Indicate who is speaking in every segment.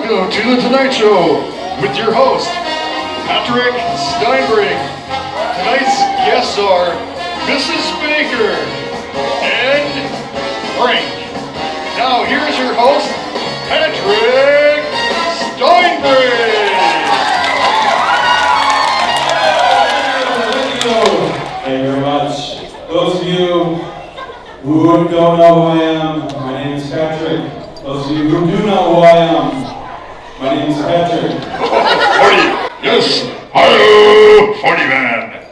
Speaker 1: Welcome to The Tonight Show with your host, Patrick Steinbrink. Tonight's guests are Mrs. Baker and Frank. Now here's your host, Patrick Steinbrink.
Speaker 2: Thank you very much. Those of you who don't know who I am, my name is Patrick. Those of you who do know who I am, my name is Patrick.
Speaker 1: 40. Yes. Hello, 40 man.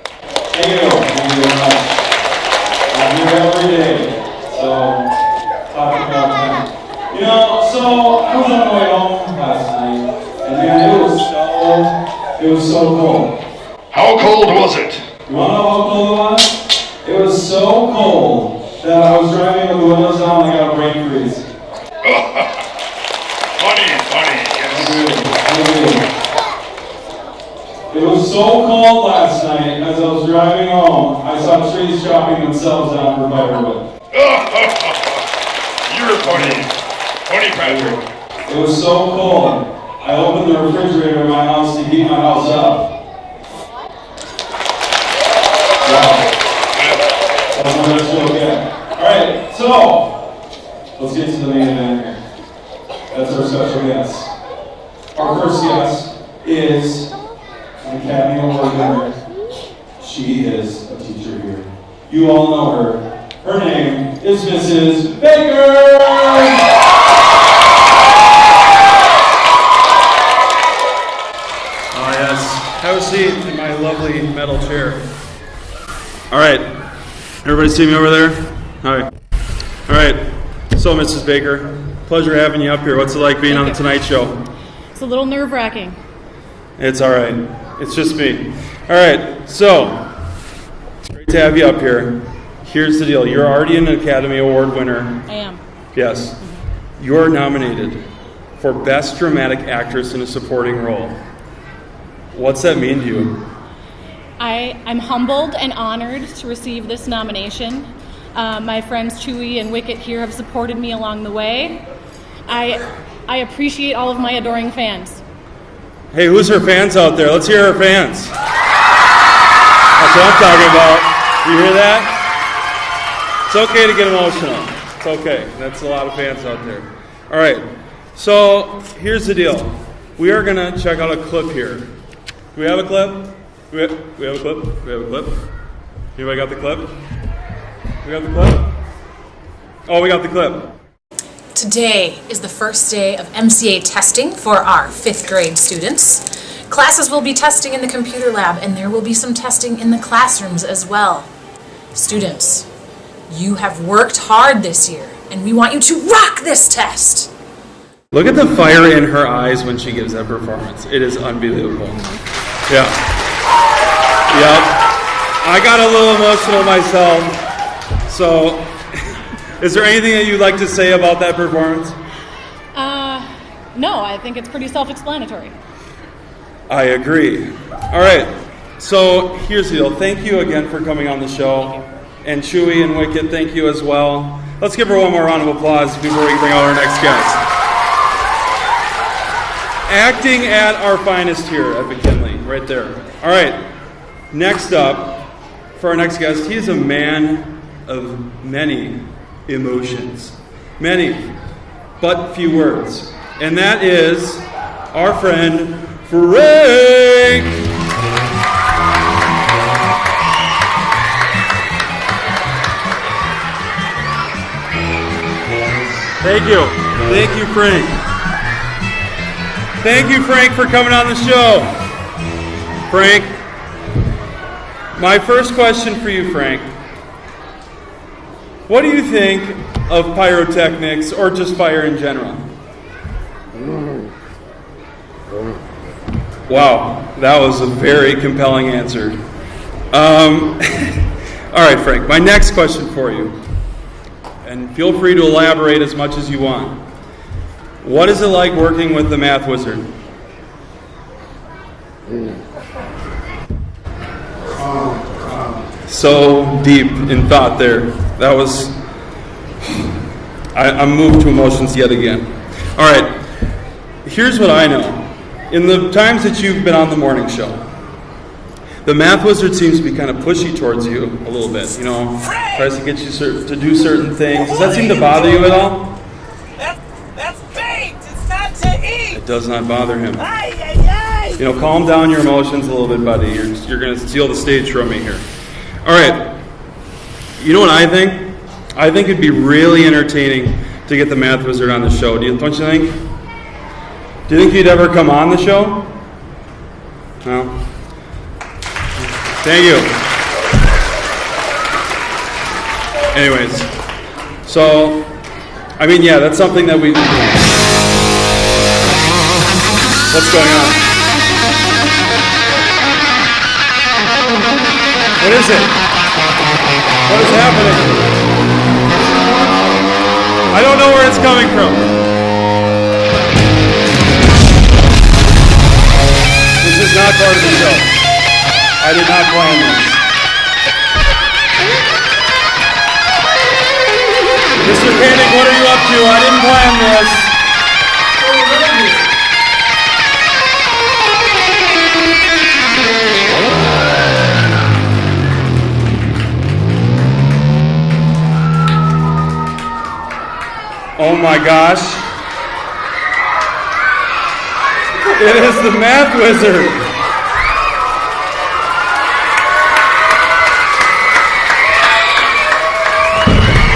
Speaker 2: Thank you. Thank you very much. I'm here every day. So, talking about that. You know, so I was on my way home last night, and man, it was so cold.
Speaker 1: How cold was it?
Speaker 2: You want to know how cold it was? It was so cold that I was driving with the windows down and I got a brain freeze.
Speaker 1: Funny, yes.
Speaker 2: It was so cold last night as I was driving home, I saw trees chopping themselves down for firewood.
Speaker 1: You're funny Patrick.
Speaker 2: It was so cold, I opened the refrigerator in my house to heat my house up. Wow. That's my best joke yet. Alright, so, let's get to the main event here. That's our special guest. Our first guest is an Academy Award winner. She is a teacher here. You all know her. Her name is Mrs. Baker!
Speaker 3: Oh yes, have a seat in my lovely metal chair. All right, everybody see me over there? All right, so Mrs. Baker, pleasure having you up here. What's it like being on The Tonight Show?
Speaker 4: It's a little nerve-wracking.
Speaker 3: It's all right, it's just me. All right, so, it's great to have you up here. Here's the deal, you're already an Academy Award winner.
Speaker 4: I am.
Speaker 3: Yes. You're nominated for Best Dramatic Actress in a Supporting Role. What's that mean to you?
Speaker 4: I'm humbled and honored to receive this nomination. My friends Chewy and Wicket here have supported me along the way. I appreciate all of my adoring fans.
Speaker 3: Hey, who's her fans out there? Let's hear her fans. That's what I'm talking about. You hear that? It's okay to get emotional. It's okay. That's a lot of fans out there. All right. So here's the deal. We are going to check out a clip here. Do we have a clip? We have a clip? We have a clip? Anybody got the clip? We got the clip? Oh, we got the clip.
Speaker 5: Today is the first day of MCA testing for our 5th grade students. Classes will be testing in the computer lab, and there will be some testing in the classrooms as well. Students, you have worked hard this year, and we want you to rock this test.
Speaker 3: Look at the fire in her eyes when she gives that performance. It is unbelievable. Yeah. Yep. I got a little emotional myself. So, is there anything that you'd like to say about that performance?
Speaker 4: No, I think it's pretty self-explanatory.
Speaker 3: I agree. All right. So, here's the deal. Thank you again for coming on the show. And Chewy and Wicket, thank you as well. Let's give her one more round of applause before we bring out our next guest. Acting at our finest here at McKinley, right there. All right. Next up, for our next guest, he is a man of many emotions. Many, but few words. And that is our friend, Frank. Thank you. Thank you, Frank. Thank you, Frank, for coming on the show. Frank, my first question for you, Frank. What do you think of pyrotechnics or just fire in general? Wow, that was a very compelling answer. All right, Frank, my next question for you. And feel free to elaborate as much as you want. What is it like working with the math wizard? So deep in thought there. That was... I'm moved to emotions yet again. All right. here's what I know. In the times that you've been on the morning show, the math wizard seems to be kind of pushy towards you a little bit, you know, tries to get you to do certain things. Does that seem to bother you at all?
Speaker 6: That's baked. It's not to eat.
Speaker 3: It does not bother him.
Speaker 6: Ay, ay, ay.
Speaker 3: You know, calm down your emotions a little bit, buddy. You're going to steal the stage from me here. All right. You know what I think? I think it'd be really entertaining to get the math wizard on the show. Don't you think? Do you think he'd ever come on the show? No? Thank you. Anyways, so, I mean, yeah, that's something that we... What's going on? What is it? What is happening? I don't know where it's coming from. This is not part of the show. I did not plan this. Mr. Panic, what are you up to? I didn't plan this. Oh my gosh. It is the math wizard.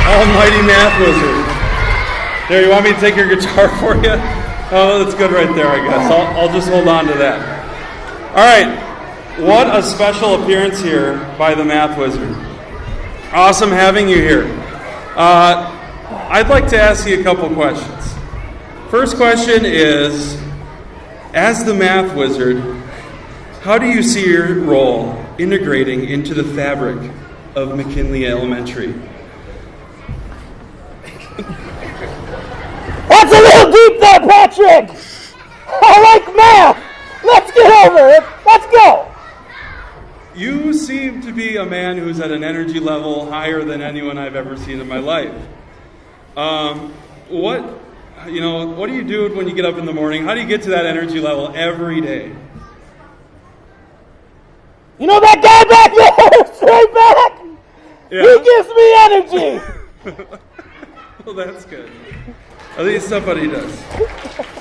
Speaker 3: Almighty math wizard. There, you want me to take your guitar for you? Oh, that's good right there, I guess. I'll just hold on to that. All right. What a special appearance here by the math wizard. Awesome having you here. I'd like to ask you a couple questions. First question is, as the math wizard, how do you see your role integrating into the fabric of McKinley Elementary?
Speaker 6: That's a little deep there, Patrick. I like math. Let's get over it. Let's go.
Speaker 3: You seem to be a man who's at an energy level higher than anyone I've ever seen in my life. What do you do when you get up in the morning? How do you get to that energy level every day?
Speaker 6: You know that guy back there, straight back?
Speaker 3: Yeah.
Speaker 6: He gives me energy.
Speaker 3: Well, that's good. At least somebody does.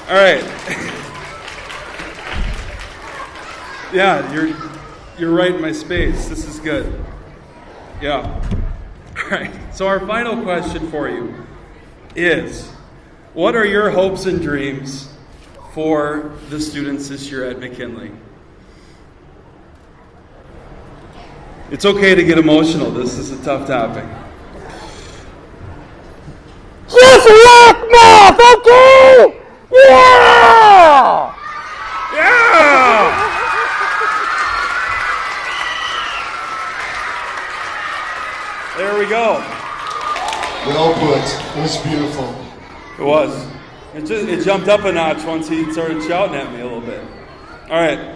Speaker 3: All right. Yeah, you're right in my space. This is good. Yeah. All right. So our final question for you is, what are your hopes and dreams for the students this year at McKinley? It's okay to get emotional. This is a tough topic.
Speaker 6: Just like math, okay? Yeah!
Speaker 3: Yeah! There we go.
Speaker 7: Well put. It was beautiful.
Speaker 3: It was. It jumped up a notch once he started shouting at me a little bit. All right.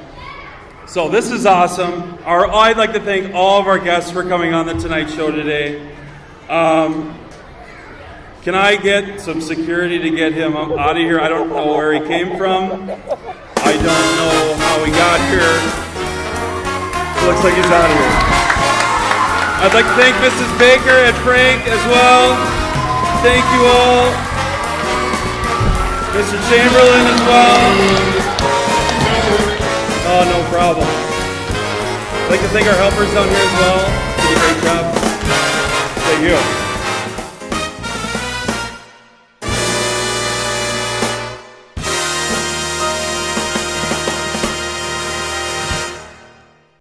Speaker 3: So this is awesome. I'd like to thank all of our guests for coming on the Tonight Show today. Can I get some security to get him out of here? I don't know where he came from. I don't know how he got here. Looks like he's out of here. I'd like to thank Mrs. Baker and Frank as well. Thank you all. Mr. Chamberlain as well. Oh, no problem. I'd like to thank our helpers down here as well. Did a great job. Thank you.